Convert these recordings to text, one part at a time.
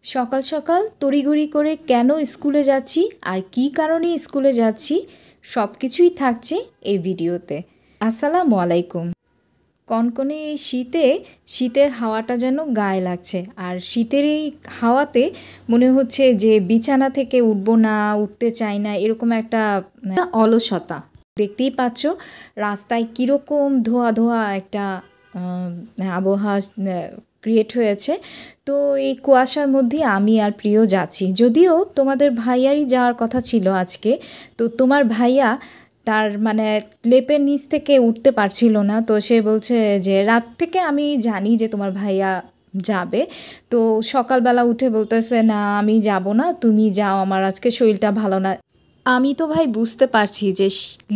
সকাল সকাল তড়িঘড়ি করে কেন স্কুলে যাচ্ছি আর কী কারণে স্কুলে যাচ্ছি সব কিছুই থাকছে এই ভিডিওতে। আসসালামু আলাইকুম। কনকনে এই শীতের হাওয়াটা যেন গায়ে লাগছে, আর শীতের এই হাওয়াতে মনে হচ্ছে যে বিছানা থেকে উঠবো না, উঠতে চাই না, এরকম একটা অলসতা। দেখতেই পাচ্ছ রাস্তায় কীরকম ধোয়া ধোয়া একটা আবহাওয়া ক্রিয়েট হয়েছে। তো এই কুয়াশার মধ্যে আমি আর প্রিয় যাচ্ছি, যদিও তোমাদের ভাইয়ারই যাওয়ার কথা ছিল আজকে। তো তোমার ভাইয়া তার মানে লেপের নিচ থেকে উঠতে পারছিল না, তো সে বলছে যে রাত থেকে আমি জানি যে তোমার ভাইয়া যাবে, তো সকালবেলা উঠে বলতেছে না আমি যাব না, তুমি যাও, আমার আজকে শরীরটা ভালো না। আমি তো ভাই বুঝতে পারছি যে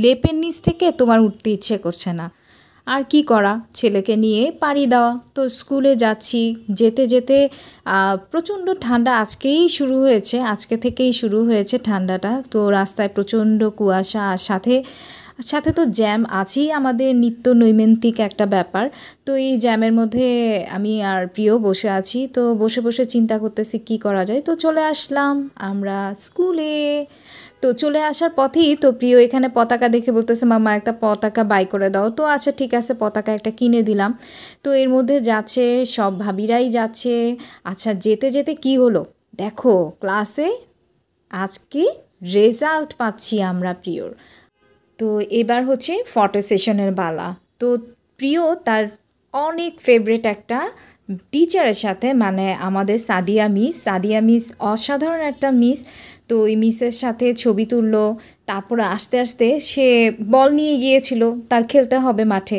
লেপের নিচ থেকে তোমার উঠতে ইচ্ছে করছে না, আর কি করা, ছেলেকে নিয়ে পাড়ি দেওয়া। তো স্কুলে যাচ্ছি, যেতে যেতে প্রচণ্ড ঠান্ডা আজকে থেকেই শুরু হয়েছে ঠান্ডাটা। তো রাস্তায় প্রচণ্ড কুয়াশা, আর সাথে সাথে তো জ্যাম আছেই, আমাদের নিত্য নৈমিত্তিক একটা ব্যাপার। তো এই জ্যামের মধ্যে আমি আর প্রিয় বসে আছি, তো বসে বসে চিন্তা করতেছি কি করা যায়। তো চলে আসলাম আমরা স্কুলে। তো চলে আসার পথেই তো প্রিয় এখানে পতাকা দেখে বলতেছে মামা একটা পতাকা বাই করে দাও। তো আচ্ছা ঠিক আছে, পতাকা একটা কিনে দিলাম। তো এর মধ্যে যাচ্ছে, সব ভাবিরাই যাচ্ছে। আচ্ছা যেতে যেতে কি হলো দেখো, ক্লাসে আজকে রেজাল্ট পাচ্ছি আমরা প্রিয়র। তো এবার হচ্ছে ফটো সেশনের বালা। তো প্রিয় তার অনেক ফেভারিট একটা টিচারের সাথে, মানে আমাদের সাদিয়া মিস অসাধারণ একটা মিস। তো ওই মিসের সাথে ছবি তুললো, তারপরে আস্তে আস্তে সে বল নিয়ে গিয়েছিল, তার খেলতে হবে মাঠে।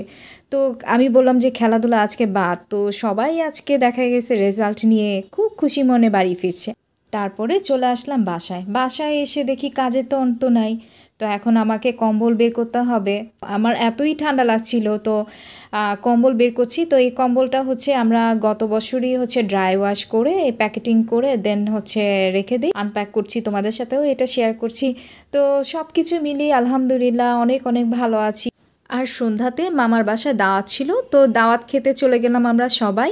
তো আমি বললাম যে খেলাধুলা আজকে বাদ। তো সবাই আজকে দেখা গেছে রেজাল্ট নিয়ে খুব খুশি মনে বাড়ি ফিরছে। তারপরে চলে আসলাম বাসায় এসে দেখি কাজের তো অন্ত নাই। তো এখন আমাকে কম্বল বের করতে হবে, আমার এতই ঠান্ডা লাগছিল। তো কম্বল বের করছি। তো এই কম্বলটা হচ্ছে আমরা গত বছরই হচ্ছে ড্রাই ওয়াশ করে প্যাকেটিং করে দেন হচ্ছে রেখে দিই, আনপ্যাক করছি, তোমাদের সাথেও এটা শেয়ার করছি। তো সব কিছু মিলিয়ে আলহামদুলিল্লাহ অনেক অনেক ভালো আছি। আর সন্ধ্যাতে মামার বাসায় দাওয়াত ছিল, তো দাওয়াত খেতে চলে গেলাম আমরা সবাই।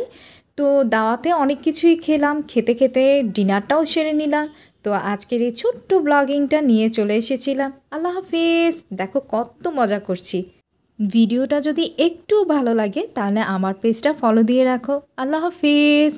তো দাওয়াতে অনেক কিছুই খেলাম, খেতে খেতে ডিনারটাও সেরে নিলাম। তো আজকের এই ছোট্ট ব্লগিংটা নিয়ে চলে এসেছিলাম। আল্লাহ হাফেজ। দেখো কত মজা করছি। ভিডিওটা যদি একটু ভালো লাগে তাহলে আমার পেজটা ফলো দিয়ে রাখো। আল্লাহ হাফেজ।